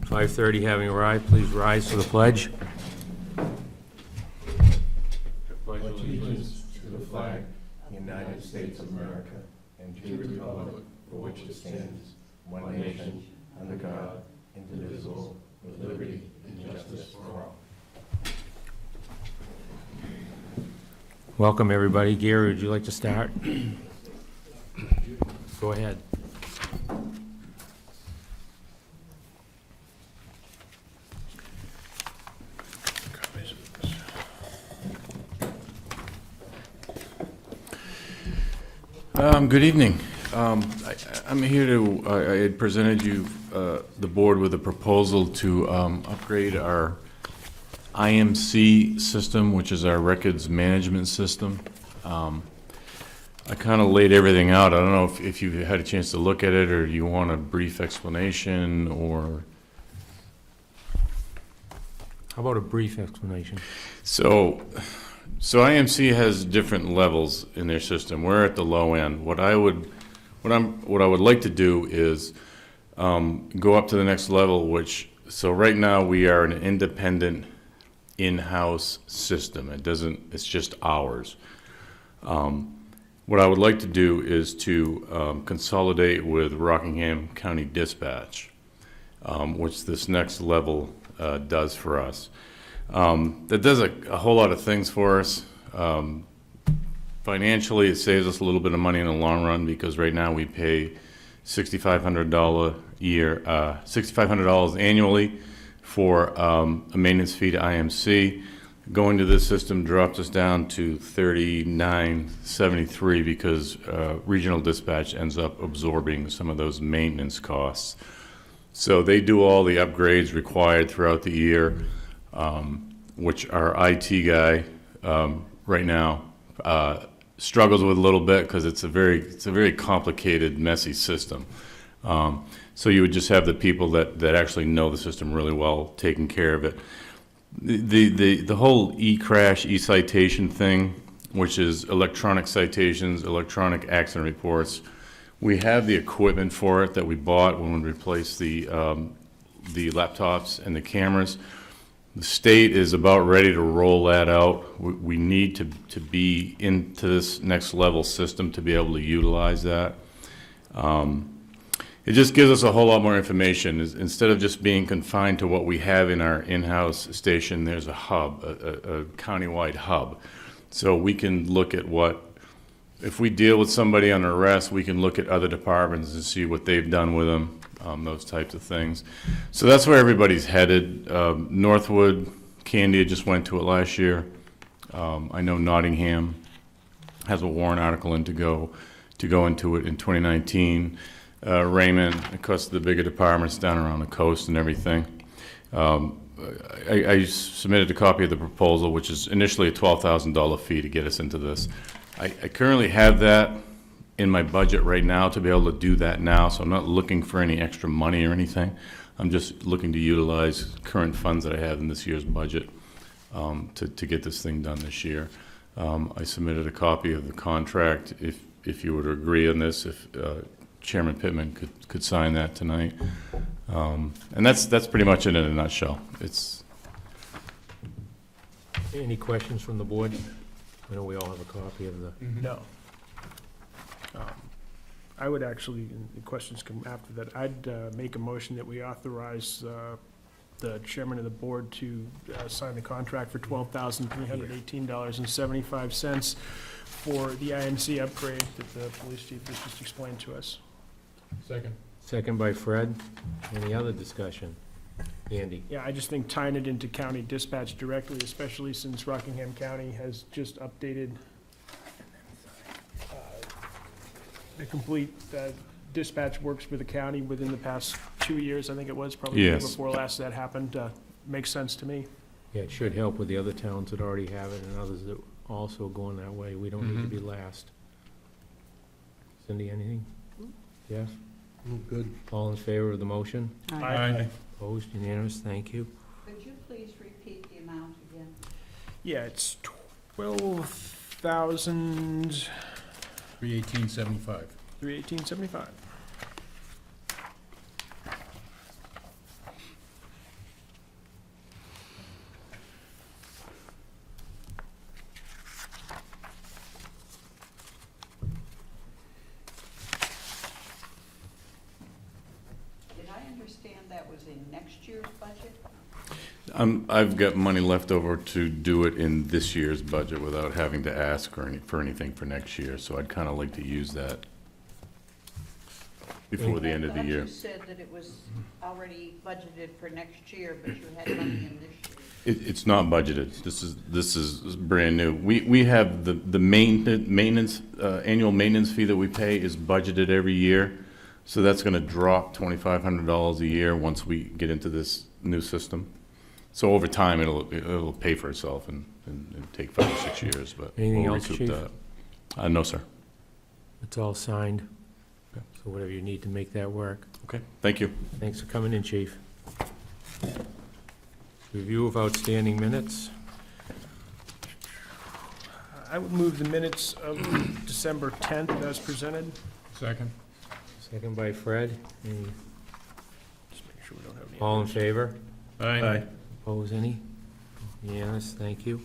5:30 having arrived, please rise to the pledge. Pledge allegiance to the flag of the United States of America and to the republic for which it stands, one nation, under God, indivisible, with liberty and justice for all. Welcome, everybody. Gary, would you like to start? Go ahead. Good evening. I'm here to, I had presented you, the board with a proposal to upgrade our IMC system, which is our records management system. I kind of laid everything out. I don't know if you had a chance to look at it, or do you want a brief explanation, or? How about a brief explanation? So IMC has different levels in their system. We're at the low end. What I would like to do is go up to the next level, so right now we are an independent in-house system. It's just ours. What I would like to do is to consolidate with Rockingham County Dispatch, which this next level does for us. That does a whole lot of things for us. Financially, it saves us a little bit of money in the long run, because right now we pay $6,500 annually for a maintenance fee to IMC. Going to this system drops us down to $39.73 because regional dispatch ends up absorbing some of those maintenance costs. So they do all the upgrades required throughout the year, which our IT guy right now struggles with a little bit, because it's a very complicated, messy system. So you would just have the people that actually know the system really well taking care of it. The whole e-crash, e-citation thing, which is electronic citations, electronic accident reports, we have the equipment for it that we bought when we replaced the laptops and the cameras. The state is about ready to roll that out. We need to be into this next level system to be able to utilize that. It just gives us a whole lot more information. Instead of just being confined to what we have in our in-house station, there's a hub, a countywide hub. So we can look at if we deal with somebody on arrest, we can look at other departments and see what they've done with them, those types of things. So that's where everybody's headed. Northwood, Candia just went to it last year. I know Nottingham has a warrant article in to go into it in 2019. Raymond, of course, the bigger departments down around the coast and everything. I submitted a copy of the proposal, which is initially a $12,000 fee to get us into this. I currently have that in my budget right now to be able to do that now, so I'm not looking for any extra money or anything. I'm just looking to utilize current funds that I have in this year's budget to get this thing done this year. I submitted a copy of the contract if you would agree on this, if Chairman Pittman could sign that tonight. And that's pretty much it in a nutshell. Any questions from the board? I know we all have a copy of the... No. I would actually, the questions come after that, I'd make a motion that we authorize the chairman of the board to sign the contract for $12,318.75 for the IMC upgrade that the police chief has just explained to us. Second. Second by Fred. Any other discussion? Andy? Yeah, I just think tying it into county dispatch directly, especially since Rockingham County has just updated the complete dispatch works for the county within the past 2 years, I think it was, probably the year before last that happened. Makes sense to me. Yeah, it should help with the other towns that already have it and others that also going that way. We don't need to be last. Cindy, anything? Yes? Good. All in favor of the motion? Aye. Opposed? Unanimous? Thank you. Could you please repeat the amount again? Yeah, it's 12,000. 318.75. 318.75. understand that was in next year's budget? I've got money left over to do it in this year's budget without having to ask for anything for next year, so I'd kind of like to use that before the end of the I year. thought you said that it was already budgeted for next year, but you had money in this year. It's not budgeted. This is brand new. We have the maintenance, annual maintenance fee that we pay is budgeted every year. So that's gonna drop $2,500 a year once we get into this new system. So over time, it'll pay for itself and take 5 or 6 years, but Anything we'll else, recoup Chief? that. No, sir. It's all signed. Okay. So whatever you need to make that work. Okay, thank you. Thanks for coming in, chief. Review of outstanding minutes. I would move the minutes of December 10th as presented. Second. Second by Fred. Any, Just make sure we don't have any. all in favor? Aye. Oppose any? Yes, thank you.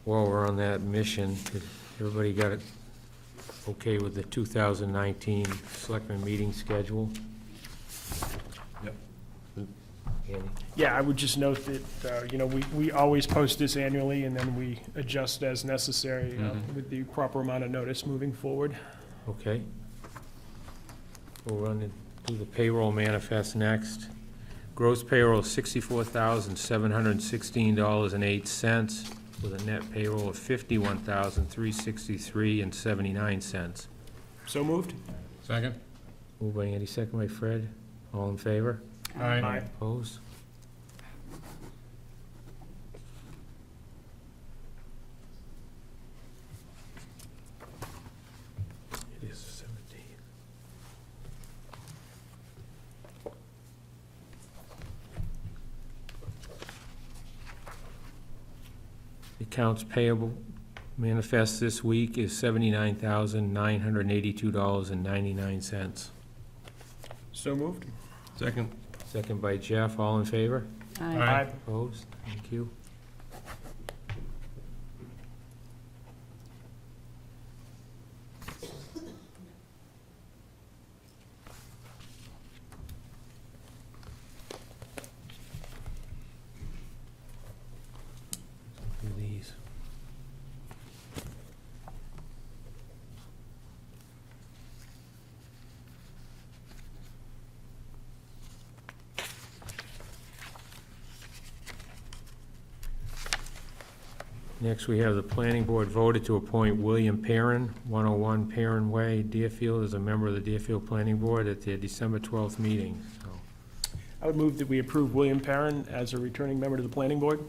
While we're on that mission, did everybody got it okay with the 2019 Selectmen meeting schedule? Yep. Andy? Yeah, I would just note that, we always post this annually, and then we adjust as necessary with the proper amount of notice moving forward. Okay. We'll run and do the payroll manifest next. Gross payroll is $64,716.08, with a net payroll of $51,363.79. So moved? Second. Moved by Andy, second by Fred. All in favor? Aye. Opposed? It is 17. Accounts payable manifest this week is $79,982.99. So moved? Second. Second by Jeff, all in favor? Aye. Opposed? Thank you. Do these. Next, we have the planning board voted to appoint William Perrin, 101 Perrin Way, Deerfield, as a member of the Deerfield Planning Board at their December 12th meeting. So, I would move that we approve William Perrin as a returning member to the planning board.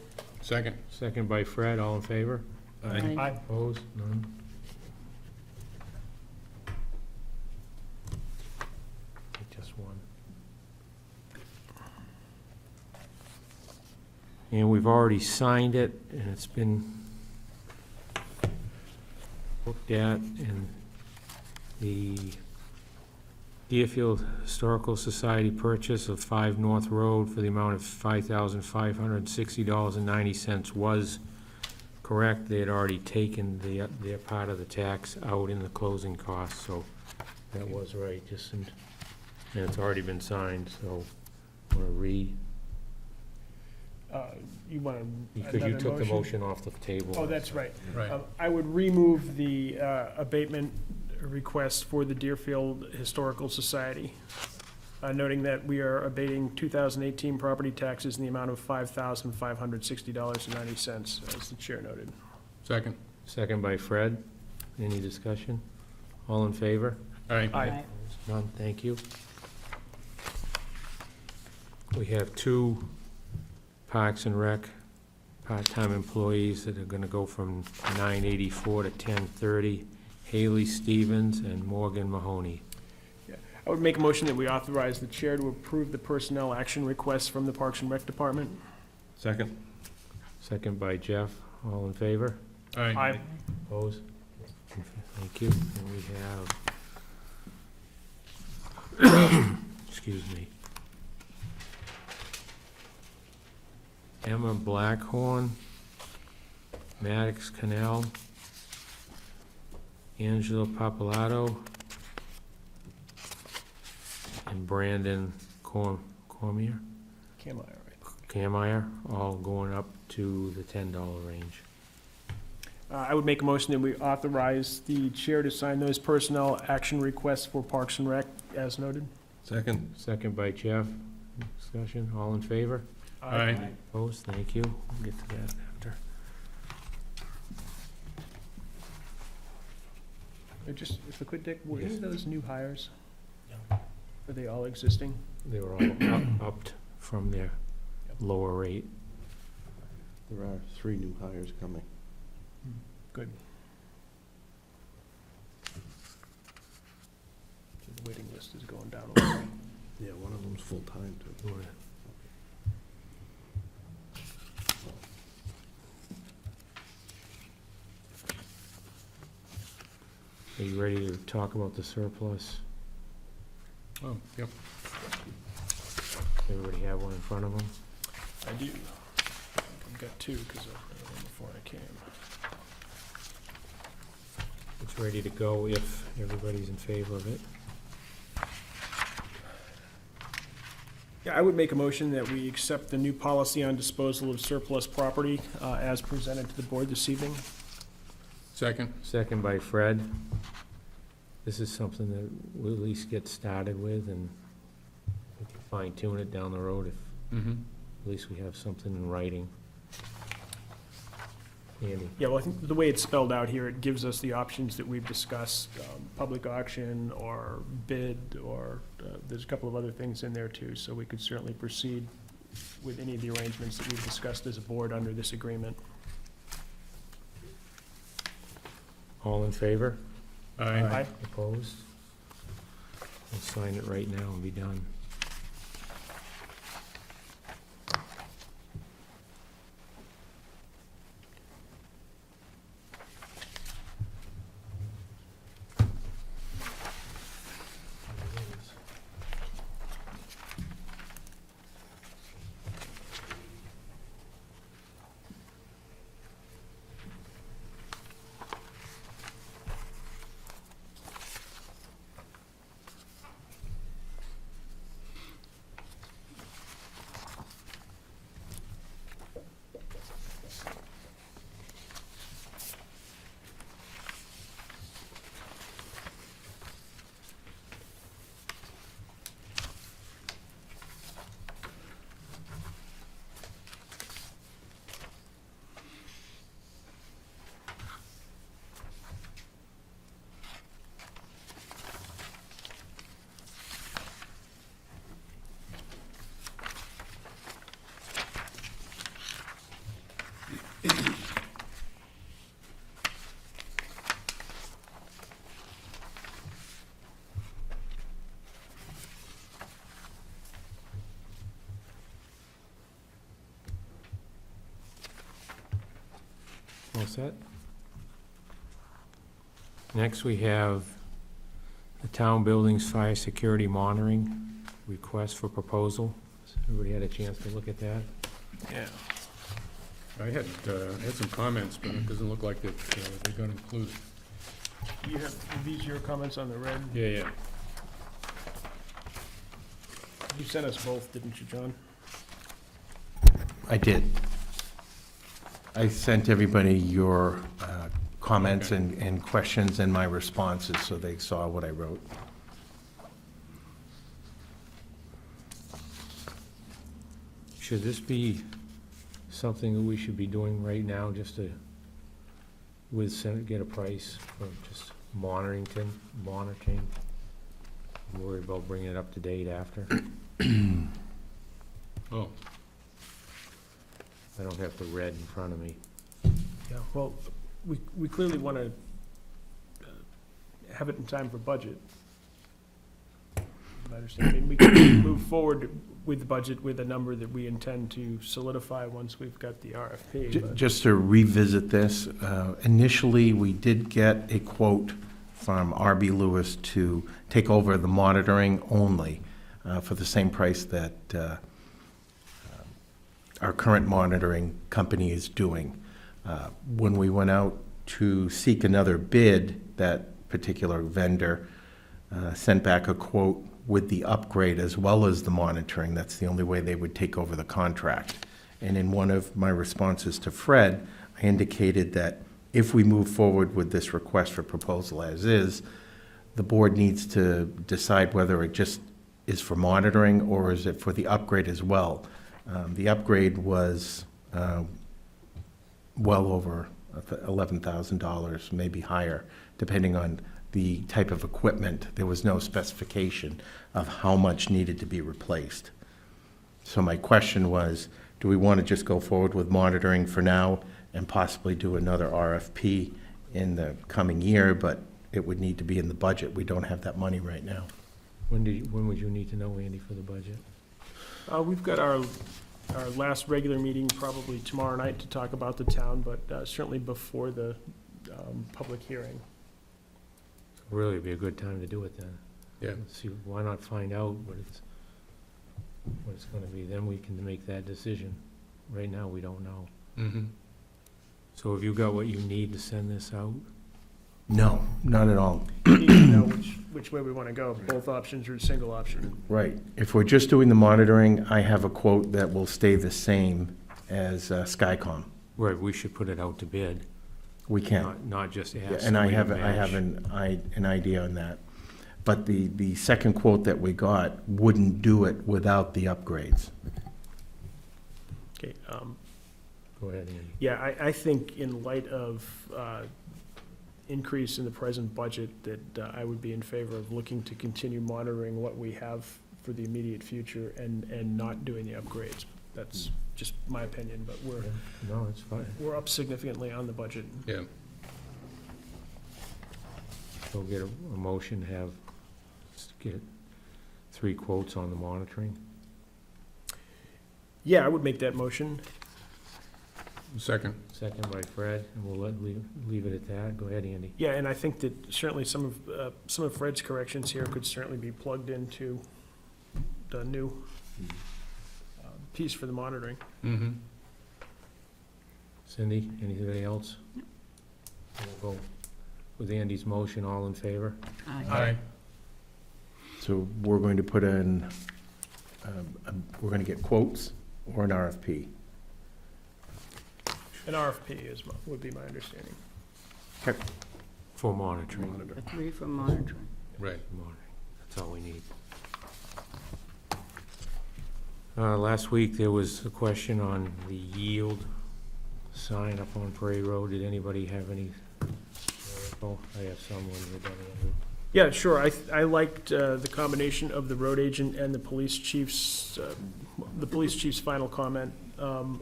Second. second by Fred, all in favor? Aye. Opposed? None? Just one. And we've already signed it, and it's been looked at, and the Deerfield Historical Society purchase of 5 North Road for the amount of $5,560.90 was correct. They had already taken their part of the tax out in the closing costs, so that was right, and it's already been signed, so want to read, You want because you took the motion off the table. Oh, that's right. Right. I would remove the abatement request for the Deerfield Historical Society, noting that we are abating 2018 property taxes in the amount of $5,560.90, as the chair noted. Second. Second by Fred. Any discussion? All in favor? Aye. Aye. None, thank you. We have 2 Parks and Rec part-time employees that are gonna go from 9:84 to 10:30. Haley Stevens and Morgan Mahoney. I would make a motion that we authorize the chair to approve the personnel action requests from the Parks and Rec Department. Second. Second by Jeff. All in favor? Aye. Opposed? Thank you. And we have, excuse me, Emma Blackhorn, Maddox Canal, Angela Papalato, and Brandon Cormier, Camille, right? Camire, all going up to the $10 range. I would make a motion that we authorize the chair to sign those personnel action requests for Parks and Rec as noted. Second. Second by Jeff. Discussion, all in favor? Aye. Opposed? Thank you. We'll get to that after. Just, if I could, Dick, were any of those new hires? Are they all existing? They were all upped from their lower rate. There are 3 new hires coming. Good. So the waiting list is going down a little bit. Yeah, one of them's full-time too. Are you ready to talk about the surplus? Oh, yep. Everybody have one in front of them? I do. I've got 2 because I read one before I came. It's ready to go if everybody's in favor of it. Yeah, I would make a motion that we accept the new policy on disposal of surplus property as presented to the board this evening. Second. Second by Fred. This is something that we'll at least get started with, and we can fine tune it down the road if Mm-hmm. at least we have something in writing. Andy? Yeah, well, I think the way it's spelled out here, it gives us the options that we've discussed, public auction or bid, or there's a couple of other things in there too, so we could certainly proceed with any of the arrangements that we've discussed as a board under this agreement. All in favor? Aye. Opposed? We'll sign it right now and be done. All set? Next, we have the town buildings fire security monitoring request for proposal. Everybody had a chance to look at that? Yeah. I had some comments, but it doesn't look like that they're gonna include. You have, are these your comments on the red? Yeah, yeah. You sent us both, didn't you, John? I did. I sent everybody your comments Okay. and questions and my responses, so they saw what I wrote. Should this be something that we should be doing right now, just to, with Senate, get a price for just monitoring? Worry about bringing it up to date after? Oh, I don't have the red in front of me. Yeah, well, we clearly want to have it in time for budget. I understand, I mean, we can move forward with the budget with a number that we intend to solidify once we've got the RFP, but Just to revisit this, initially, we did get a quote from RB Lewis to take over the monitoring only for the same price that our current monitoring company is doing. When we went out to seek another bid, that particular vendor sent back a quote with the upgrade as well as the monitoring. That's the only way they would take over the contract. And in one of my responses to Fred, I indicated that if we move forward with this request for proposal as is, the board needs to decide whether it just is for monitoring or is it for the upgrade as well. The upgrade was well over $11,000, maybe higher, depending on the type of equipment. There was no specification of how much needed to be replaced. So my question was, do we want to just go forward with monitoring for now and possibly do another RFP in the coming year, but it would need to be in the budget. We don't have that money right now. When would you need to know, Andy, for the budget? We've got our last regular meeting probably tomorrow night to talk about the town, but certainly before the public hearing. Really be a good time to do it then. Yeah. Let's see, why not find out what it's gonna be, then we can make that decision. Right now, we don't know. Mm-hmm. So have you got what you need to send this out? No, not at all. We need to know which way we want to go, both options or a single option. Right. If we're just doing the monitoring, I have a quote that will stay the same as Skycom. Right, we should put it out to bid, We can. not just Yeah, ask and I somebody to have match. an idea on that. But the second quote that we got wouldn't do it without the upgrades. Okay, Go ahead, Andy. yeah, I think in light of increase in the present budget, that I would be in favor of looking to continue monitoring what we have for the immediate future and not doing the upgrades. That's just my opinion, but No, it's fine. we're up significantly on the budget. Yeah. So get a motion, get 3 quotes on the monitoring. Yeah, I would make that motion. Second. Second by Fred, and we'll leave it at that. Go ahead, Andy. Yeah, and I think that certainly some of Fred's corrections here could certainly be plugged into the new piece for the monitoring. Mm-hmm. Cindy, anybody else? We'll go with Andy's motion, all in favor? Aye. So we're going to put in, we're going to get quotes or an RFP. An RFP would be my understanding. For monitoring. Monitor. The 3 for monitoring. Right. Monitoring. That's all we need. Last week, there was a question on the yield sign up on Parade Road. Did anybody have any? Oh, I have some when you're done, Andrew. Yeah, sure. I liked the combination of the road agent and the police chief's final comment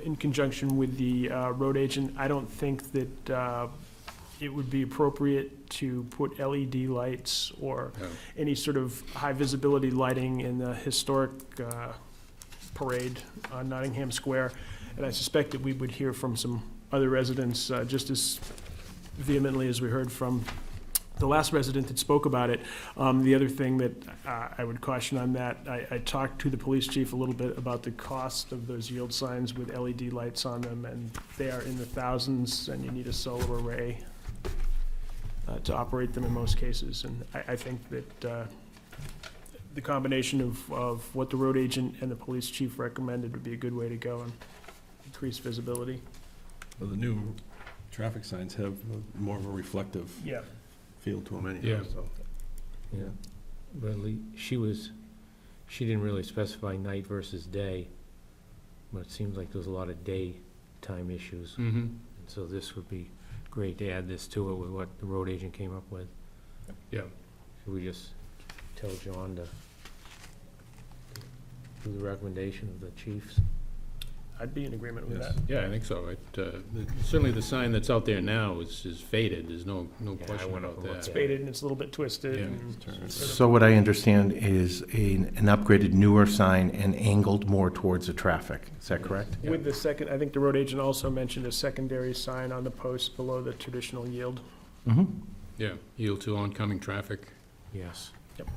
in conjunction with the road agent. I don't think that it would be appropriate to put LED lights or Yeah. any sort of high visibility lighting in the historic parade on Nottingham Square. And I suspect that we would hear from some other residents just as vehemently as we heard from the last resident that spoke about it. The other thing that I would caution on that, I talked to the police chief a little bit about the cost of those yield signs with LED lights on them, and they are in the thousands, and you need a solar array to operate them in most cases. And I think that the combination of what the road agent and the police chief recommended would be a good way to go and increase visibility. Well, the new traffic signs have more of a reflective Yeah. feel to them anyhow, Yeah. so. Yeah, but she didn't really specify night versus day, but it seems like there's a lot of daytime issues. Mm-hmm. And so this would be great to add this to it with what the road agent came up with. Yeah. Should we just tell John to do the recommendation of the chiefs? I'd be in agreement with Yes. that. Yeah, I think so. Certainly the sign that's out there now is faded. There's no I question went up about and looked that. It's faded and it's a little bit twisted. Yeah. and So what I understand is an upgraded newer sign and angled more towards the traffic. Is that correct? Yeah. With the second, I think the road agent also mentioned a secondary sign on the post below the traditional yield. Mm-hmm. Yeah, yield to oncoming traffic. Yes. Yep.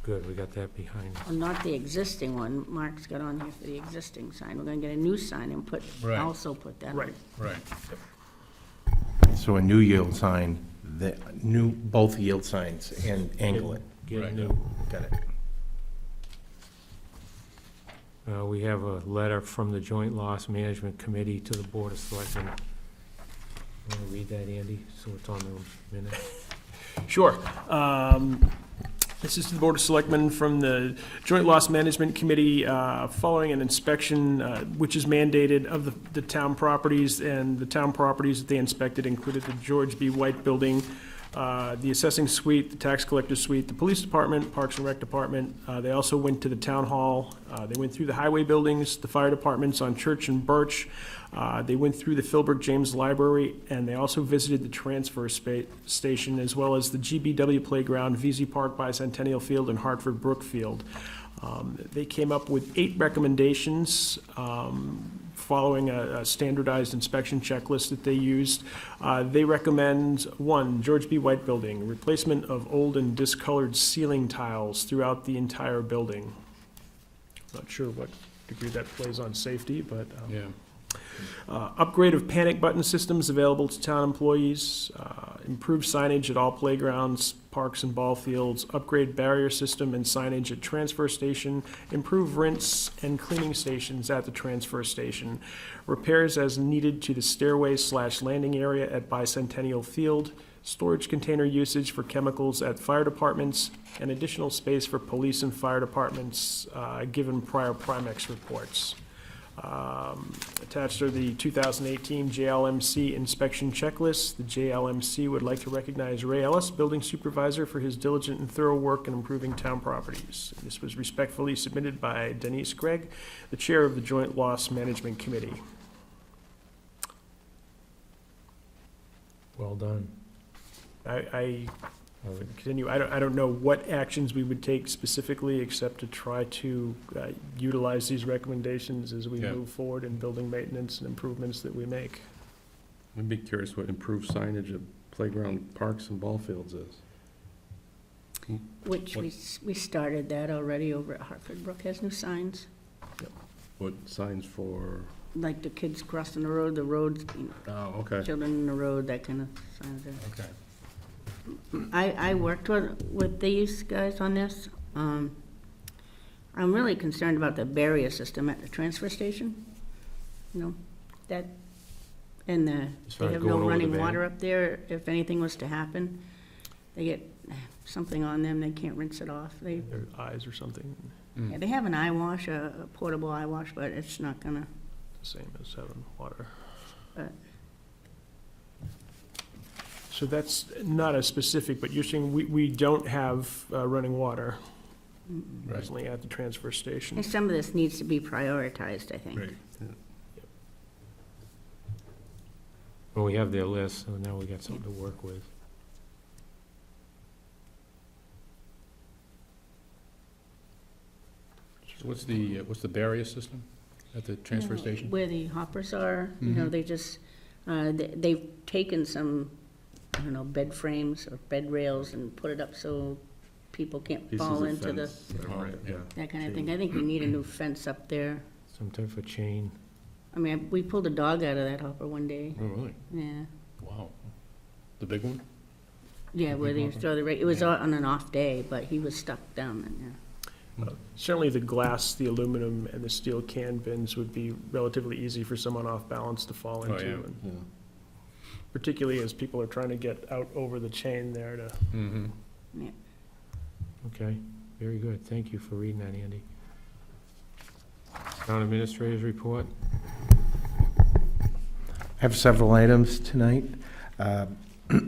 Good, we got that behind us. Well, not the existing one. Mark's got on here for the existing sign. We're gonna get a new sign and Right. also put that on. Right. Right. So a new yield sign, the new, both yield signs and angle it. Get Right. new. Got it. We have a letter from the Joint Loss Management Committee to the Board of Selectmen. Want to read that, Andy, so it's on the minutes? Sure. This is to the Board of Selectmen from the Joint Loss Management Committee, following an inspection, which is mandated of the town properties, and the town properties that they inspected included the George B. White Building, the assessing suite, the tax collector suite, the police department, Parks and Rec department. They also went to the town hall. They went through the highway buildings, the fire departments on Church and Birch. They went through the Philbrook James Library, and they also visited the transfer station, as well as the GBW Playground, VZ Park, Bicentennial Field, and Hartford Brookfield. They came up with 8 recommendations, following a standardized inspection checklist that they used. They recommend, 1, George B. White Building, replacement of old and discolored ceiling tiles throughout the entire building. Not sure what degree that plays on safety, but Yeah. upgrade of panic button systems available to town employees, improve signage at all playgrounds, parks and ball fields, upgrade barrier system and signage at transfer station, improve rinse and cleaning stations at the transfer station, repairs as needed to the stairway/landing area at Bicentennial Field, storage container usage for chemicals at fire departments, and additional space for police and fire departments, given prior Primex reports. Attached are the 2018 JLMC inspection checklist. The JLMC would like to recognize Ray Ellis, building supervisor, for his diligent and thorough work in improving town properties. This was respectfully submitted by Denise Gregg, the chair of the Joint Loss Management Committee. Well done. I I would- continue, I don't know what actions we would take specifically, except to try to utilize these recommendations as we Yeah. move forward in building maintenance and improvements that we make. I'd be curious what improved signage of playground, parks, and ball fields is. Which we started that already over at Hartford Brook, has new signs, What signs for, like the kids crossing the road, oh, okay. children in the road, that kind of signs there. Okay. I worked with these guys on this. I'm really concerned about the barrier system at the transfer station. You know, that, and As they far as have going no over the running van? water up there. If anything was to happen, they get something on them, they can't rinse it off. Their eyes or something, Yeah, they have an eye wash, a portable eye wash, but it's not gonna, the same as having water. But- So that's not as specific, but you're saying we don't have running water presently at the transfer station. and some of this needs to be prioritized, I think. Right. Well, we have their list, so now we got something to work with. So what's the barrier system at the transfer station? Where the hoppers are, you know, Mhm. they just, they've taken some, I don't know, bed frames or bed rails and put it up so people can't Pieces fall of into the, fence that are Oh, right, yeah. that kind of thing. I think we need a new fence up there. Some type of chain. I mean, we pulled a dog out of that hopper one day, Oh, really? yeah. Wow. The big one? Yeah, where they hopper? throw the, it was Yeah. on an off day, but he was stuck down in there. Certainly the glass, the aluminum, and the steel can bins would be relatively easy for someone off balance to fall Oh, into. yeah. and Yeah. Particularly as people are trying to get out over the chain there to. Mm-hmm. Okay, very good. Thank you for reading that, Andy. Town Administrator's Report. I have several items tonight.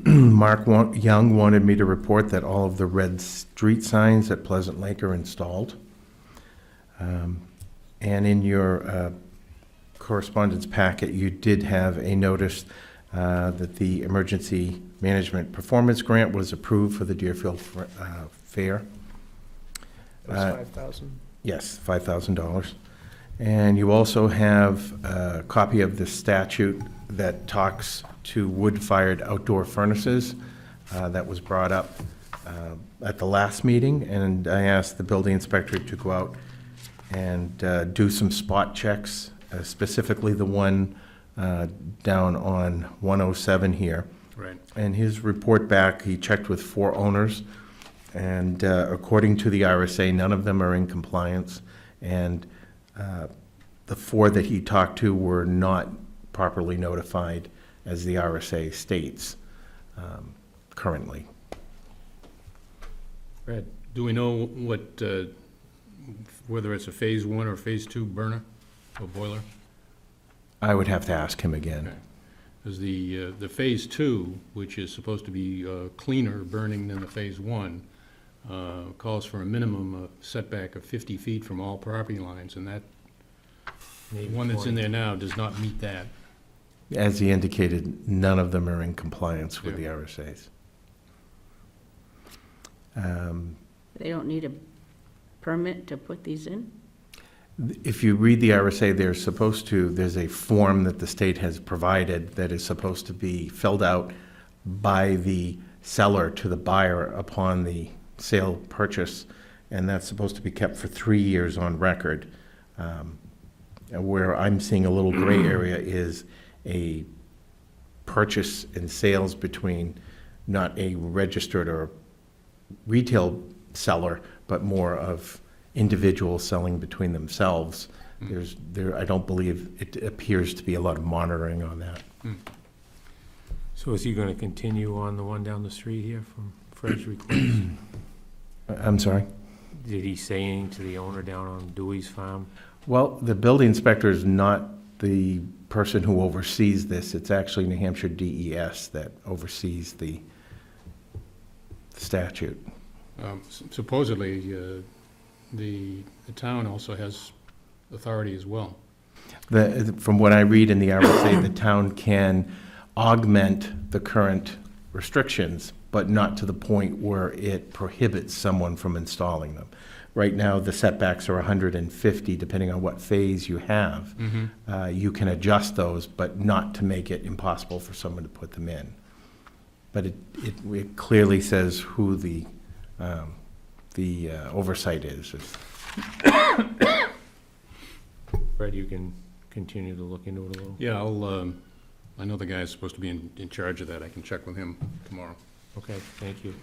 Mark Young wanted me to report that all of the red street signs at Pleasant Lake are installed. And in your correspondence packet, you did have a notice that the Emergency Management Performance Grant was approved for the Deerfield Fair. That's 5,000. Yes, $5,000. And you also have a copy of the statute that talks to wood-fired outdoor furnaces that was brought up at the last meeting, and I asked the building inspector to go out and do some spot checks, specifically the one down on 107 here, Right. And his report back, he checked with 4 owners, and according to the RSA, none of them are in compliance. And the 4 that he talked to were not properly notified, as the RSA states currently. Fred? Do we know what, whether it's a Phase 1 or Phase 2 burner or boiler? I would have to ask him again. Okay. Because the Phase 2, which is supposed to be cleaner burning than the Phase 1, calls for a minimum setback of 50 feet from all property lines, and that, the Maybe one that's in 20. there now does not meet that. As he indicated, none of them are in compliance with the RSAs. They don't need a permit to put these in? If you read the RSA, there's a form that the state has provided that is supposed to be filled out by the seller to the buyer upon the sale purchase, and that's supposed to be kept for 3 years on record. Where I'm seeing a little gray area is a purchase and sales between not a registered or retail seller, but more of individuals selling between themselves. I don't believe it appears to be a lot of monitoring on that. So is he gonna continue on the one down the street here from Fred's request? I'm sorry? Did he say anything to the owner down on Dewey's farm? Well, the building inspector is not the person who oversees this. It's actually New Hampshire DES that oversees the statute. Supposedly, the town also has authority as well. From what I read in the RSA, the town can augment the current restrictions, but not to the point where it prohibits someone from installing them. Right now, the setbacks are 150, depending on what phase you have. You can adjust those, but not to make it impossible for someone to put them in. But it clearly says who the oversight is. Fred, you can continue to look into it a little? Yeah, I know the guy is supposed to be in charge of that. I can check with him tomorrow. Okay, thank you.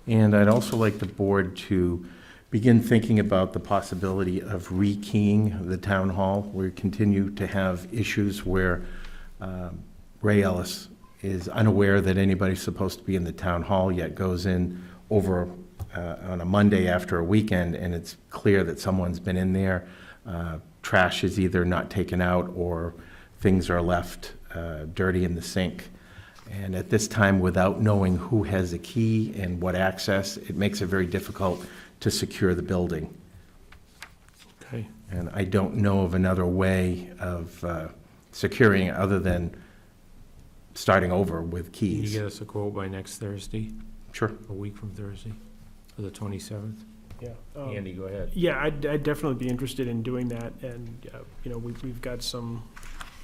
And I'd also like the board to begin thinking about the possibility of rekeying the town hall. We continue to have issues where Ray Ellis is unaware that anybody's supposed to be in the town hall, yet goes in over on a Monday after a weekend, and it's clear that someone's been in there. Trash is either not taken out or things are left dirty in the sink. And at this time, without knowing who has a key and what access, it makes it very difficult to secure the building. Okay, And I don't know of another way of securing it other than starting over with can you keys. get us a quote by next Thursday, Sure. a week from Thursday, for the 27th? Yeah. Andy, go ahead. Yeah, I'd definitely be interested in doing that, and, you know, we've got some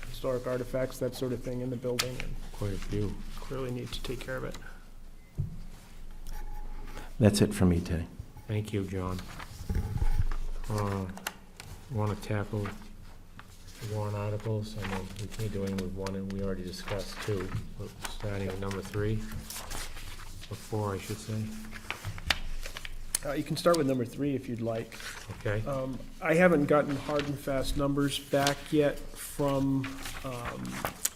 historic artifacts, that sort of thing in the building, and Quite a few. clearly need to take care of it. That's it for me today. Thank you, John. Want to tackle the warrant articles? I know we can't do anything with one, and we already discussed two, but starting with number 3, or 4, I should say. You can start with number 3 if you'd like. Okay, I haven't gotten hard and fast numbers back yet from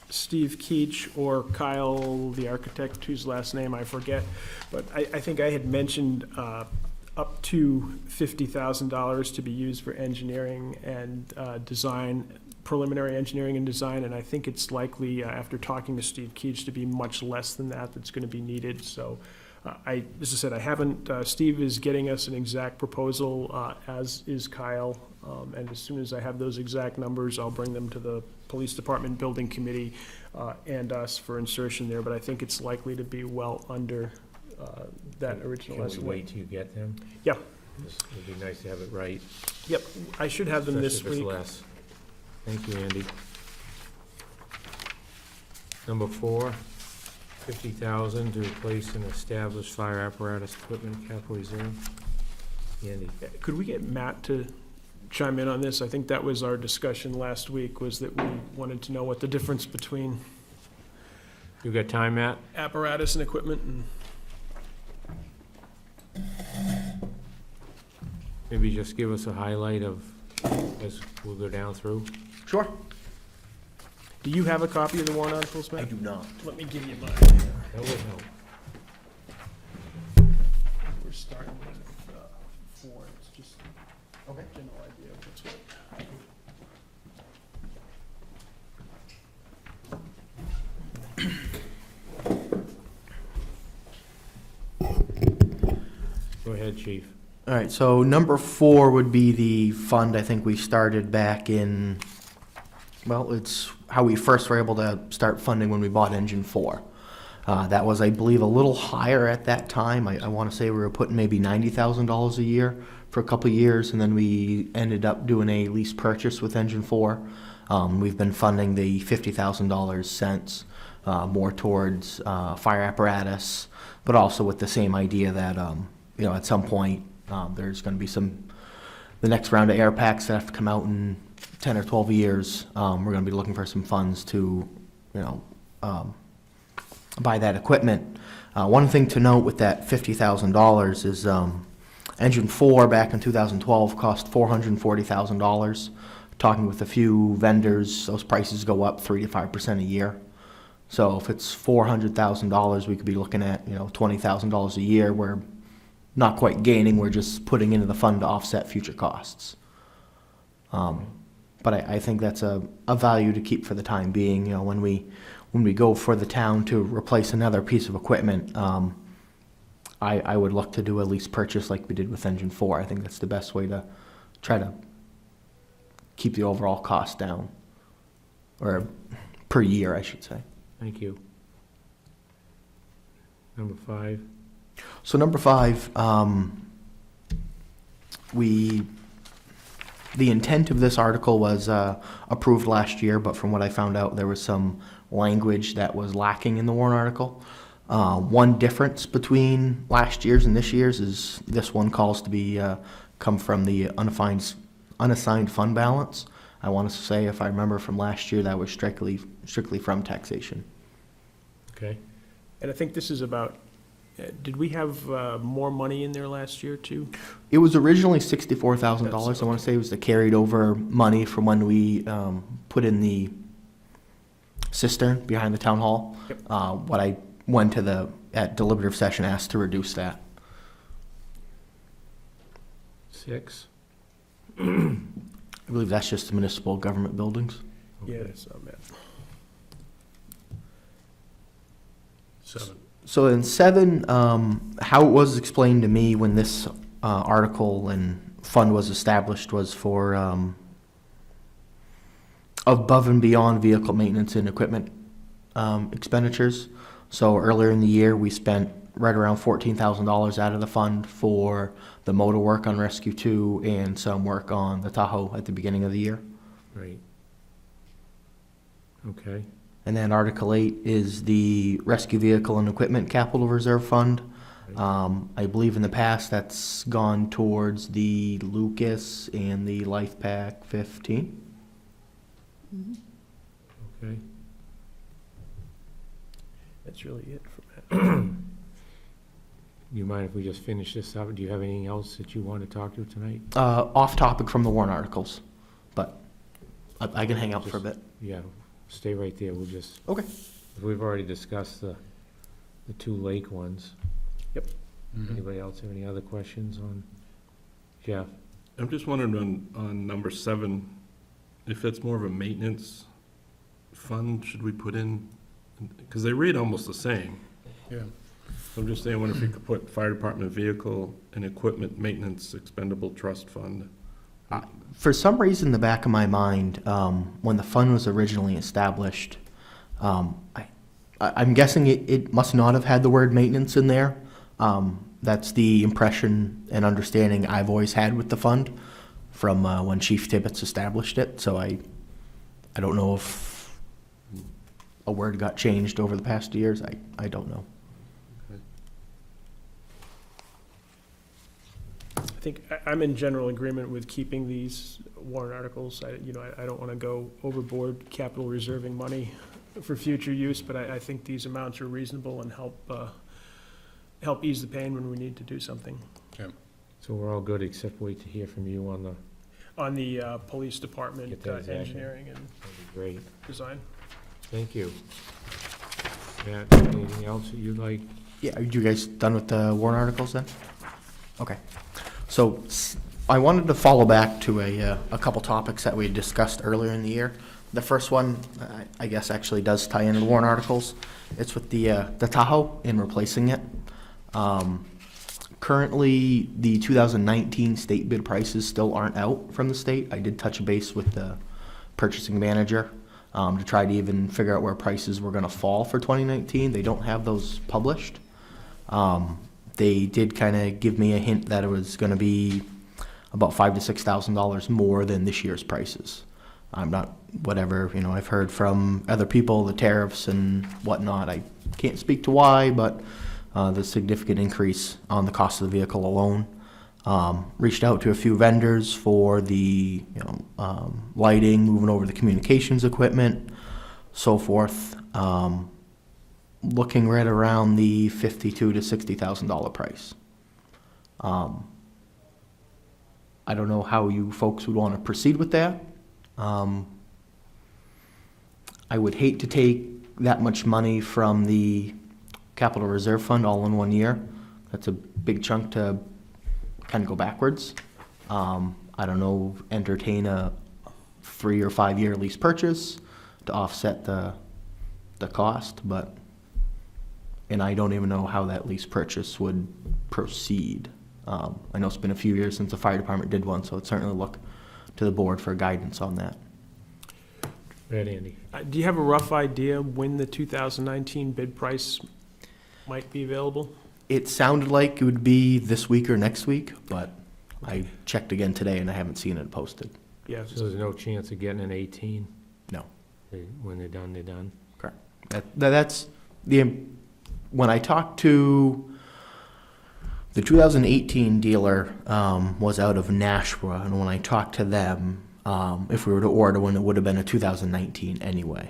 Steve Keach or Kyle, the architect, whose last name I forget. But I think I had mentioned up to $50,000 to be used for engineering and design, preliminary engineering and design. And I think it's likely, after talking to Steve Keach, to be much less than that that's going to be needed. So as I said, I haven't, Steve is getting us an exact proposal, as is Kyle. And as soon as I have those exact numbers, I'll bring them to the Police Department Building Committee and us for insertion there. But I think it's likely to be well under that original can we estimate. wait till you get them? Yeah. This would be nice to have it right. Yep, I should have them this Especially if week. it's less. Thank you, Andy. Number 4, $50,000 to replace an established fire apparatus equipment capital reserve. Andy, Could we get Matt to chime in on this. I think that was our discussion last week, was that we wanted to know what the difference between You got time, Matt? apparatus and equipment and Maybe just give us a highlight of, as we'll go down through. Sure. do you have a copy of the warrant articles, I Matt? do not. Let me give you mine. That would help. We're starting with 4, it's just general idea of what's what. Go ahead, chief. All right, so number 4 would be the fund I think we started back in, well, it's how we first were able to start funding when we bought Engine 4. That was, I believe, a little higher at that time. I want to say we were putting maybe $90,000 a year for a couple of years, and then we ended up doing a lease purchase with Engine 4. We've been funding the $50,000 since, more towards fire apparatus, but also with the same idea that, at some point, there's going to be the next round of air packs that have to come out in 10 or 12 years. We're going to be looking for some funds to, buy that equipment. One thing to note with that $50,000 is Engine 4 back in 2012 cost $440,000. Talking with a few vendors, those prices go up 3 to 5% a year. So if it's $400,000, we could be looking at $20,000 a year. We're not quite gaining, we're just putting into the fund to offset future costs. But I think that's a value to keep for the time being. When we go for the town to replace another piece of equipment, I would look to do a lease purchase like we did with Engine 4. I think that's the best way to try to keep the overall cost down, or per year, I should say. Thank you. Number 5. So number 5, the intent of this article was approved last year, but from what I found out, there was some language that was lacking in the warrant article. One difference between last year's and this year's is this one calls to be come from the unassigned fund balance. I want to say, if I remember from last year, that was strictly from taxation. Okay. And I think this is about, did we have more money in there last year too? It was originally $64,000. That's I want to say it was the carried over money from when we put in the cistern behind the town hall. Yep. What I went to at deliberative session asked to reduce that. 6. I believe that's just the municipal government buildings. Yeah, that's not bad. 7. So in 7, how it was explained to me when this article and fund was established was for above and beyond vehicle maintenance and equipment expenditures. So earlier in the year, we spent right around $14,000 out of the fund for the motor work on Rescue 2 and some work on the Tahoe at the beginning of the year. Right. Okay. And then Article 8 is the Rescue Vehicle and Equipment Capital Reserve Fund. I believe in the past that's gone towards the Lucas and the Life Pack 15. Okay. That's really it for Matt. You mind if we just finish this up? Do you have anything else that you want to talk to tonight? Off topic from the warrant articles, but I can hang out for a bit. Yeah, stay right there. We'll just, Okay. we've already discussed the 2 lake ones. Anybody else have any other questions on Jeff? I'm just wondering on number 7, if it's more of a maintenance fund, should we put in, because they read almost the same. Yeah. So I'm just saying, I wonder if you could put fire department vehicle and equipment maintenance expendable trust fund. For some reason, in the back of my mind, when the fund was originally established, I'm guessing it must not have had the word maintenance in there. That's the impression and understanding I've always had with the fund from when Chief Tibbetts established it. So I don't know if a word got changed over the past years. I don't know. I think, I'm in general agreement with keeping these warrant articles. I don't want to go overboard capital reserving money for future use, but I think these amounts are reasonable and help ease the pain when we need to do something. So we're all good, except wait to hear from you on the, On the police department, Get that exactly. engineering and that'd be great. design. Thank you. Matt, anything else that you'd like? Yeah, are you guys done with the warrant articles then? Okay. So I wanted to follow back to a couple topics that we had discussed earlier in the year. The first one, I guess, actually does tie into the warrant articles. It's with the Tahoe and replacing it. Currently, the 2019 state bid prices still aren't out from the state. I did touch base with the purchasing manager to try to even figure out where prices were going to fall for 2019. They don't have those published. They did kind of give me a hint that it was going to be about $5,000 to $6,000 more than this year's prices. I'm not, whatever, I've heard from other people, the tariffs and whatnot. I can't speak to why, but the significant increase on the cost of the vehicle alone. Reached out to a few vendors for the lighting, moving over the communications equipment, so forth. Looking right around the $52,000 to $60,000 price. I don't know how you folks would want to proceed with that. I would hate to take that much money from the capital reserve fund all in one year. That's a big chunk to kind of go backwards. I don't know, entertain a 3 or 5 year lease purchase to offset the cost, and I don't even know how that lease purchase would proceed. I know it's been a few years since the fire department did one, so I'd certainly look to the board for guidance on that. Right, Andy? Do you have a rough idea when the 2019 bid price might be available? It sounded like it would be this week or next week, but I checked again today and I haven't seen it posted. Yeah, So there's no chance of getting an 18? No. When they're done, they're done? Correct. That's when I talked to the 2018 dealer, was out of Nashua, and when I talked to them, if we were to order one, it would have been a 2019 anyway.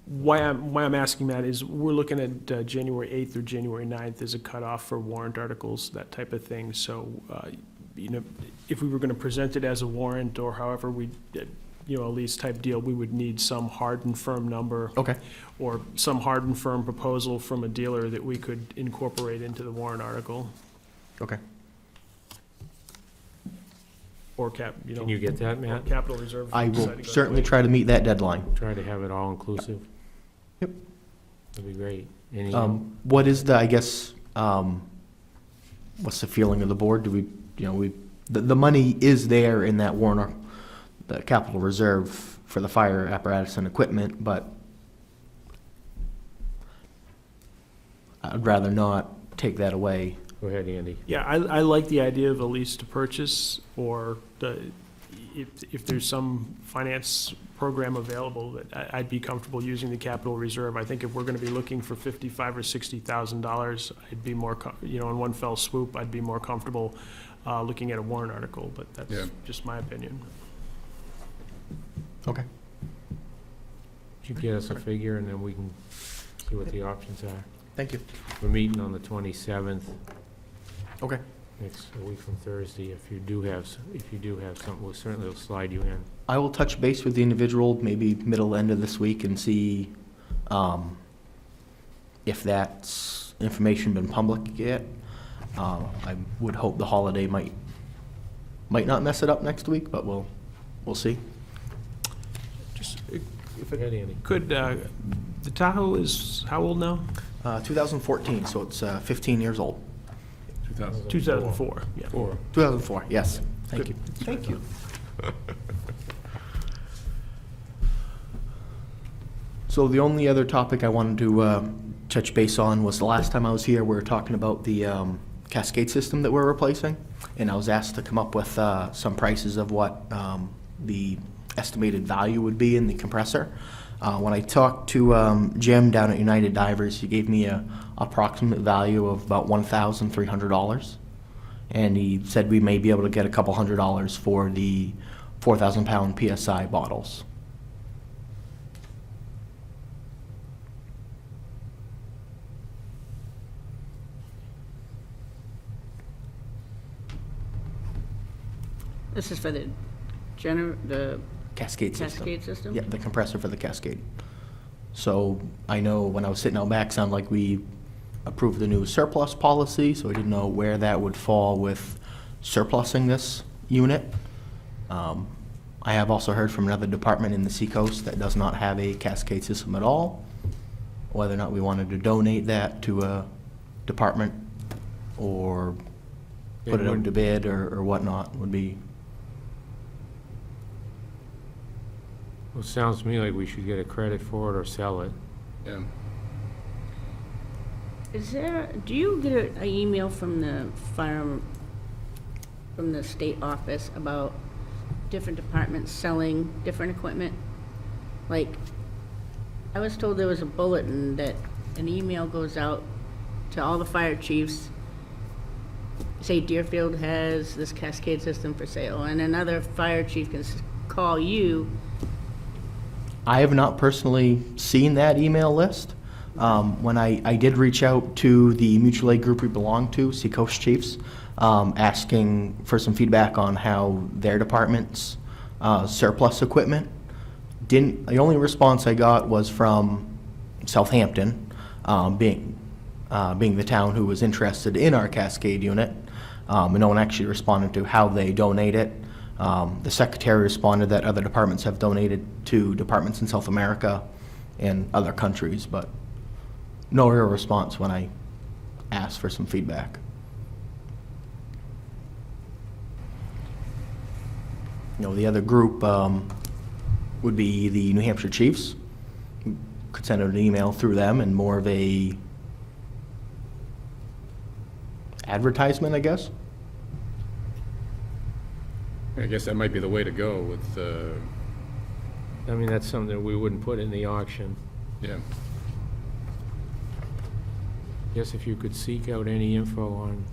Why I'm asking that is we're looking at January 8th or January 9th as a cutoff for warrant articles, that type of thing. So, if we were going to present it as a warrant or however we, a lease type deal, we would need some hard and firm number. Okay. Or some hard and firm proposal from a dealer that we could incorporate into the warrant article Okay. or Can you get that, Matt? capital reserve. I decided will to go certainly that way. try to meet that deadline. Try to have it all inclusive? Yep. That'd be great. Any, What is I guess, what's the feeling of the board? Do we, the money is there in that warrant, the capital reserve for the fire apparatus and equipment, but I'd rather not take that away. Go ahead, Andy. Yeah, I like the idea of a lease to purchase, or if there's some finance program available, that I'd be comfortable using the capital reserve. I think if we're gonna be looking for $55,000 or $60,000, I'd be more, in one fell swoop, I'd be more comfortable looking at a warrant article, but Yeah. that's just my opinion. Okay. Could you get us a figure, and then we can see what the options are? Thank you. We're meeting on the 27th, Okay. next week from Thursday. If you do have something, we'll certainly slide you in. I will touch base with the individual maybe middle end of this week and see if that's information been public yet. I would hope the holiday might not mess it up next week, but we'll see. Just, if Go it ahead, Andy. could, the Tahoe is how old now? 2014, so it's 15 years old. 2004, yeah. 2004, yes. Thank you. Thank you. So the only other topic I wanted to touch base on was the last time I was here, we were talking about the cascade system that we're replacing, and I was asked to come up with some prices of what the estimated value would be in the compressor. When I talked to Jim down at United Divers, he gave me a approximate value of about $1,300, and he said we may be able to get a couple $100 for the 4,000-pound PSI bottles. This is for the the Cascade system. Cascade system? Yeah, the compressor for the Cascade. So I know when I was sitting out back, sounded like we approved the new surplus policy, so I didn't know where that would fall with surplusing this unit. I have also heard from another department in the Seacoast that does not have a Cascade system at all, whether or not we wanted to donate that to a department or put it out to bid or whatnot would be. Well, it sounds to me like we should get a credit for it or sell it. Yeah. Is there, do you get an email from the from the state office about different departments selling different equipment? Like, I was told there was a bulletin that an email goes out to all the fire chiefs, say Deerfield has this Cascade system for sale, and another fire chief can call you. I have not personally seen that email list. When I did reach out to the mutual aid group we belong to, Seacoast Chiefs, asking for some feedback on how their department's surplus equipment. The only response I got was from Southampton, being the town who was interested in our Cascade unit. And no one actually responded to how they donate it. The secretary responded that other departments have donated to departments in South America and other countries, but no real response when I asked for some feedback. The other group would be the New Hampshire Chiefs. Could send out an email through them and more of a advertisement, I guess. I guess that might be the way to go with, I mean, that's something that we wouldn't put in the auction. yeah. Guess if you could seek out any info on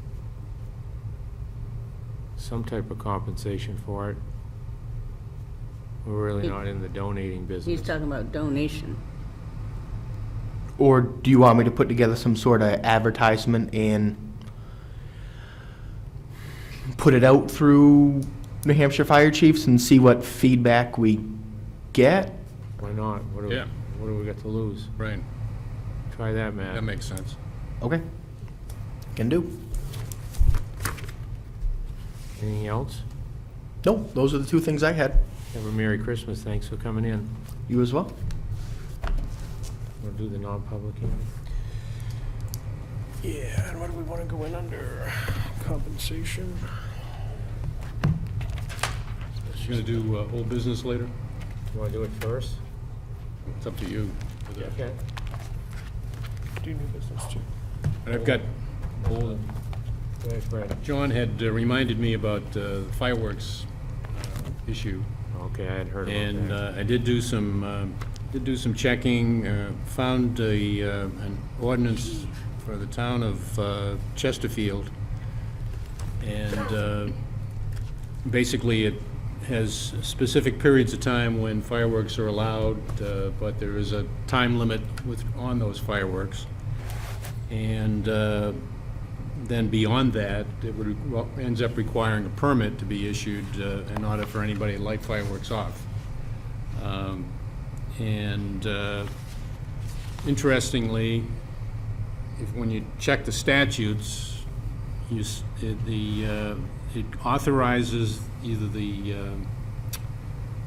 some type of compensation for it. We're really not in the donating business. He's talking about donation. Or do you want me to put together some sort of advertisement and put it out through New Hampshire Fire Chiefs and see what feedback we get? Why not? Yeah. What do we got to lose? Right, Try that, Matt. that makes sense. Okay, can do. Anything else? No, those are the two things I had. Have a Merry Christmas. Thanks for coming in. You as well? We'll do the non-public hearing. Yeah, and what do we want to go in under? Compensation? You gonna do old business later? You want to do it first? It's up to you. Okay. Do new business too. And I've got, Hold it. Go ahead, Fred. John had reminded me about the fireworks issue. Okay, I had heard about And that. I did do some checking, found an ordinance for the town of Chesterfield. And basically, it has specific periods of time when fireworks are allowed, but there is a time limit on those fireworks. And then beyond that, it ends up requiring a permit to be issued in order for anybody to light fireworks off. Interestingly, when you check the statutes, it authorizes either the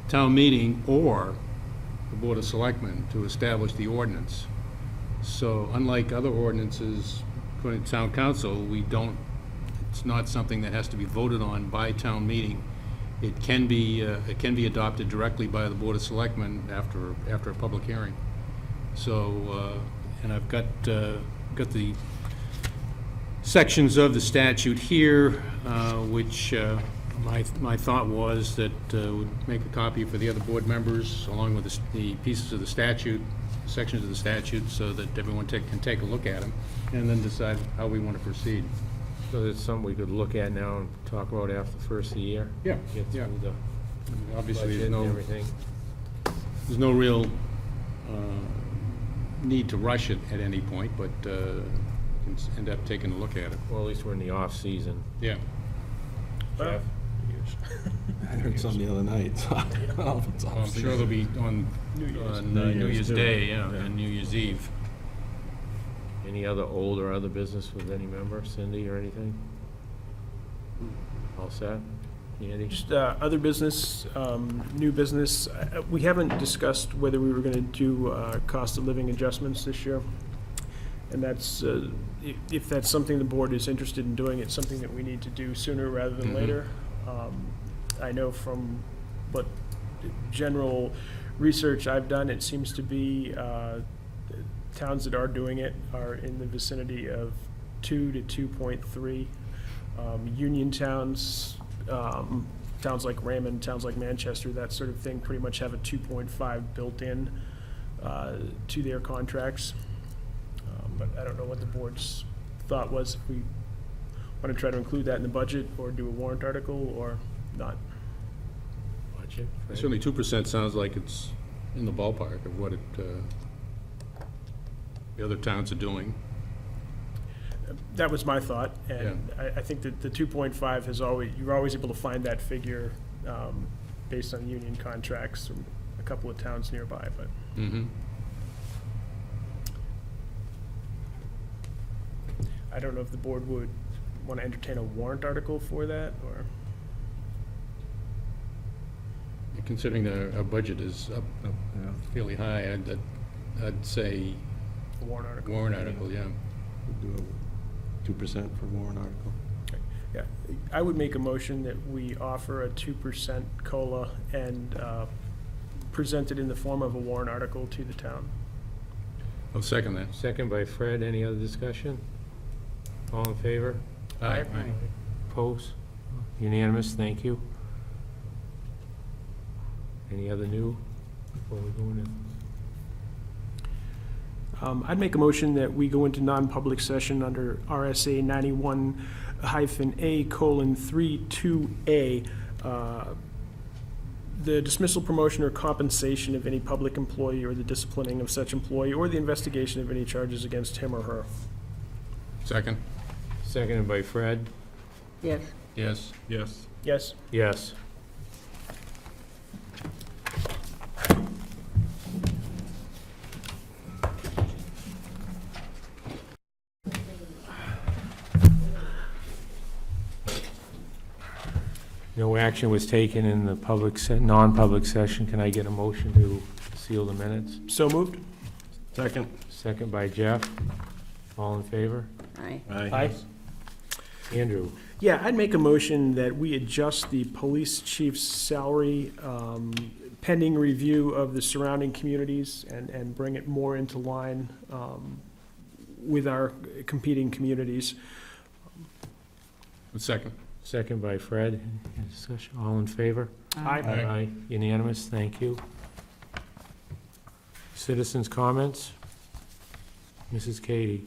town meeting or the Board of Selectmen to establish the ordinance. So unlike other ordinances, according to town council, it's not something that has to be voted on by town meeting. It can be adopted directly by the Board of Selectmen after a public hearing. So, and I've got the sections of the statute here, which My thought was that we'd make a copy for the other board members, along with the pieces of the statute, sections of the statute, so that everyone can take a look at them, and then decide how we want to proceed. So that's something we could look at now and talk about after the first of the year? Yeah, Get yeah. through the Obviously, budget and everything. there's no real need to rush it at any point, but we can end up taking a look at it. Well, at least we're in the off-season. Yeah. Jeff? I heard some the other night, so I don't know if it's Well, I'm sure they'll be on New Year's. New Year's too. Day, yeah, Yeah. and New Year's Eve. Any other old or other business with any member, Cindy or anything? All set? Andy? Just other business, new business. We haven't discussed whether we were going to do cost of living adjustments this year. And that's, if that's something the board is interested in doing, it's something that we need to do sooner rather than Mhm. later. I know from what general research I've done, it seems to be towns that are doing it are in the vicinity of 2 to 2.3. Union towns, towns like Raymond, towns like Manchester, that sort of thing, pretty much have a 2.5 built in to their contracts. But I don't know what the board's thought was, if we want to try to include that in the budget, or do a warrant article, or not. Budget? Fred? Certainly 2% sounds like it's in the ballpark of what the other towns are doing. That was my thought, and I think that the 2.5 has always, you're always able to find that figure based on union contracts from a couple of towns nearby, but Mm-hmm. I don't know if the board would want to entertain a warrant article for that, or, Considering our budget is up Yeah. fairly high, I'd say a warrant article. warrant article, yeah. We'll do a 2% for warrant article. Yeah, I would make a motion that we offer a 2% COLA and present it in the form of a warrant article to the town. I'll second that. Second by Fred. Any other discussion? All in favor? Aye. Opposed? Unanimous, thank you. Any other new before we go into? I'd make a motion that we go into non-public session under RSA 91-A:32A, the dismissal, promotion, or compensation of any public employee, or the disciplining of such employee, or the investigation of any charges against him or her. Second? Seconded by Fred. Yes. Yes. Yes. Yes? Yes. No action was taken in the non-public session. Can I get a motion to seal the minutes? So moved? Second. Second by Jeff. All in favor? Aye. Aye. Andrew? Yeah, I'd make a motion that we adjust the police chief's salary pending review of the surrounding communities and bring it more into line with our competing communities. Second. Second by Fred. Any discussion? All in favor? Aye. Aye. Unanimous, thank you. Citizens' comments? Mrs. Katie?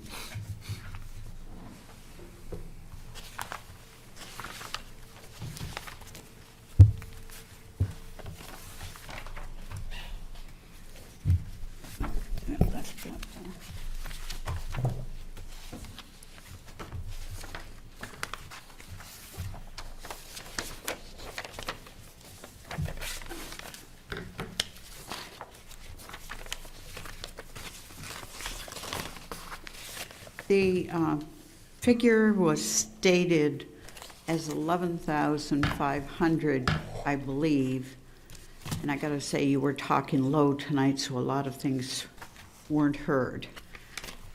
The figure was stated as 11,500, I believe. And I gotta say, you were talking low tonight, so a lot of things weren't heard.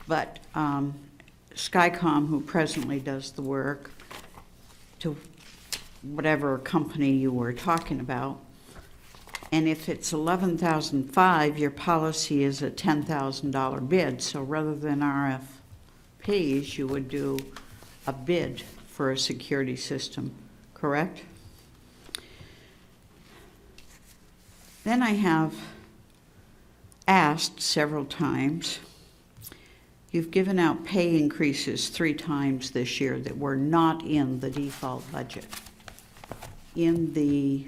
But Skycom, who presently does the work, to whatever company you were talking about, and if it's 11,500, your policy is a $10,000 bid. So rather than RFPs, you would do a bid for a security system, correct? Then I have asked several times, you've given out pay increases 3 times this year that were not in the default budget. In the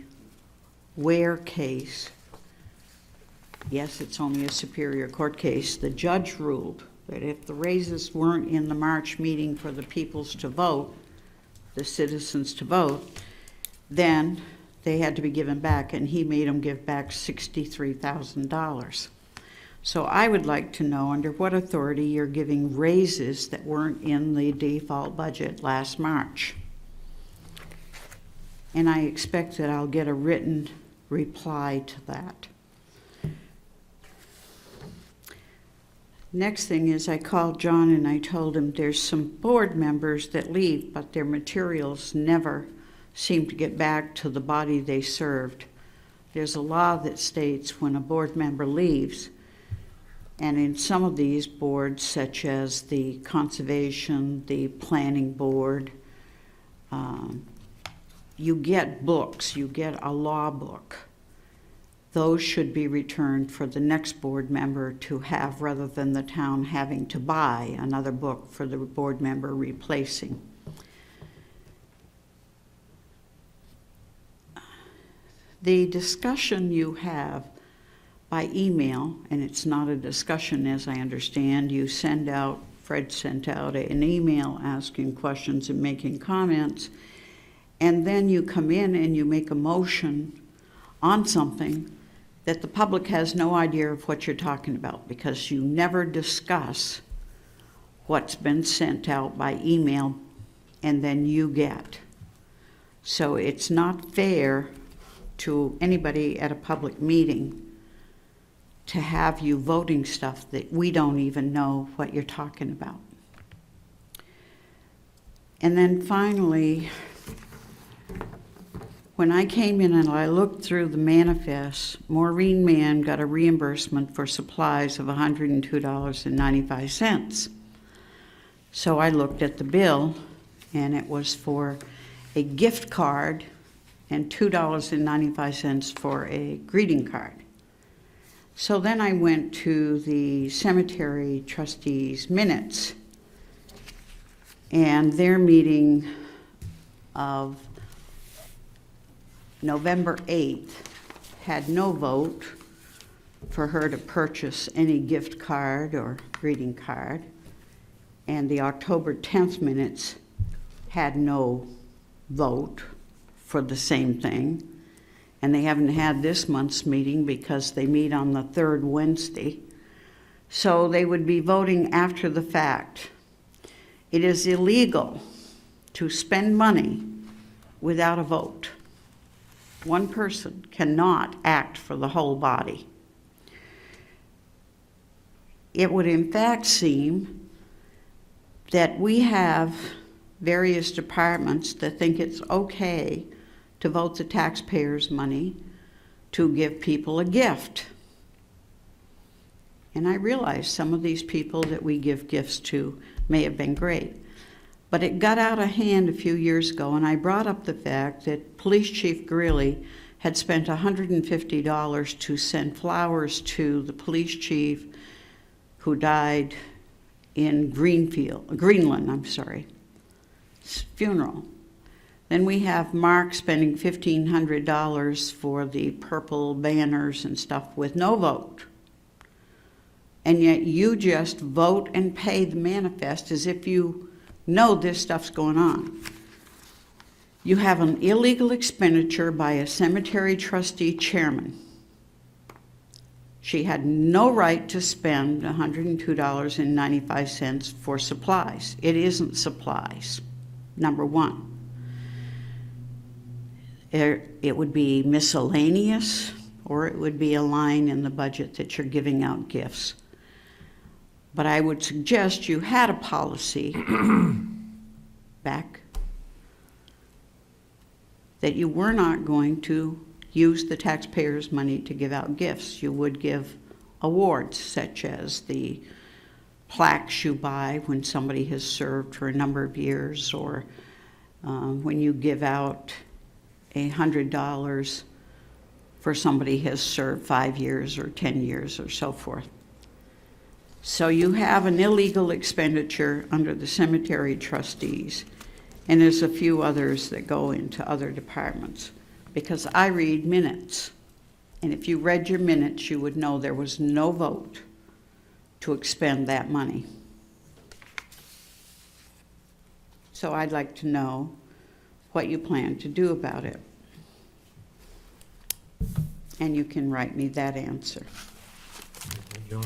Ware case, yes, it's only a Superior Court case, the judge ruled that if the raises weren't in the March meeting for the peoples to vote, the citizens to vote, then they had to be given back, and he made them give back $63,000. So I would like to know under what authority you're giving raises that weren't in the default budget last March. And I expect that I'll get a written reply to that. Next thing is I called John and I told him there's some board members that leave, but their materials never seem to get back to the body they served. There's a law that states when a board member leaves, and in some of these boards, such as the Conservation, the Planning Board, you get books, you get a law book. Those should be returned for the next board member to have, rather than the town having to buy another book for the board member replacing. The discussion you have by email, and it's not a discussion as I understand, you send out, Fred sent out an email asking questions and making comments, and then you come in and you make a motion on something that the public has no idea of what you're talking about, because you never discuss what's been sent out by email and then you get. So it's not fair to anybody at a public meeting to have you voting stuff that we don't even know what you're talking about. And then finally, when I came in and I looked through the manifest, Maureen Mann got a reimbursement for supplies of $102.95. So I looked at the bill, and it was for a gift card and $2.95 for a greeting card. So then I went to the cemetery trustees' minutes, and their meeting of November 8th had no vote for her to purchase any gift card or greeting card, and the October 10th minutes had no vote for the same thing. And they haven't had this month's meeting because they meet on the third Wednesday. So they would be voting after the fact. It is illegal to spend money without a vote. One person cannot act for the whole body. It would in fact seem that we have various departments that think it's okay to vote the taxpayers' money to give people a gift. And I realize some of these people that we give gifts to may have been great. But it got out of hand a few years ago, and I brought up the fact that Police Chief Greeley had spent $150 to send flowers to the police chief who died in Greenland, funeral. Then we have Mark spending $1,500 for the purple banners and stuff with no vote. And yet you just vote and pay the manifest as if you know this stuff's going on. You have an illegal expenditure by a cemetery trustee chairman. She had no right to spend $102.95 for supplies. It isn't supplies, number one. It would be miscellaneous, or it would be a line in the budget that you're giving out gifts. But I would suggest you had a policy back that you were not going to use the taxpayers' money to give out gifts. You would give awards, such as the plaques you buy when somebody has served for a number of years, or when you give out $100 for somebody has served 5 years or 10 years or so forth. So you have an illegal expenditure under the cemetery trustees, and there's a few others that go into other departments, because I read minutes. And if you read your minutes, you would know there was no vote to expend that money. So I'd like to know what you plan to do about it. And you can write me that answer. John,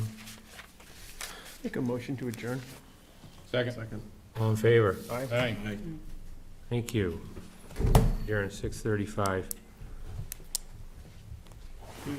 Make a motion to adjourn. Second. all in favor? Aye. Thank you. Adjourn 6:35. Yeah.